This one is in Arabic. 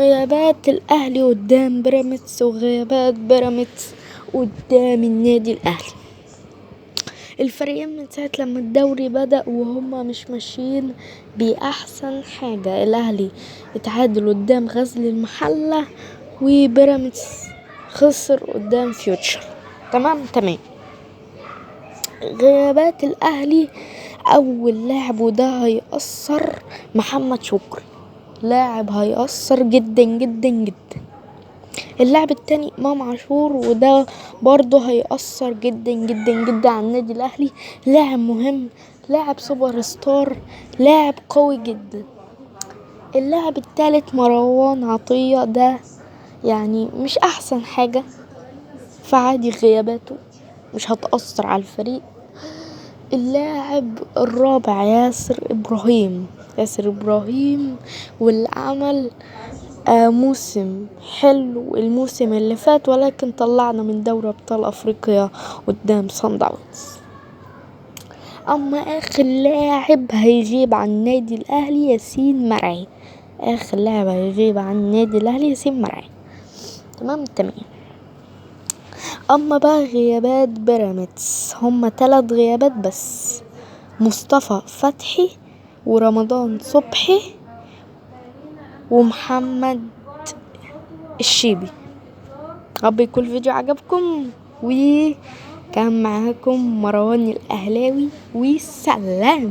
غيابات الأهلي قدام بيراميدز وغيابات بيراميدز قدام النادي الأهلي. الفريقين من ساعة لما الدوري بدأ وهما مش ماشيين بأحسن حاجة. الأهلي اتعادل قدام غزل المحلة وبيراميدز خسر قدام فيوتشر. تمام. غيابات الأهلي أول لاعب وده هيأثر محمد شكري، لاعب هيأثر جدا جدا جدا. اللاعب التاني امام عاشور وده برضه هيأثر جدا جدا جدا على النادي الاهلي. لاعب مهم، لاعب سوبر ستار، لاعب قوي جدا. اللاعب التالت مروان عطية، ده يعني مش احسن حاجة، فعادي غياباته مش هتأثر على الفريق. اللاعب الرابع ياسر ابراهيم واللي عمل موسم حلو الموسم اللي فات، ولكن طلعنا من دوري ابطال افريقيا قدام صن داونز. اما اخر لاعب هيغيب عن النادي الاهلي ياسين مرعي. تمام. اما بقى غيابات بيراميدز هما 3 غيابات بس: مصطفى فتحي ورمضان صبحي ومحمد الشيبي. رب يكون الفيديو عجبكم، وكان معاكم مروان الأهلاوي، وسلام.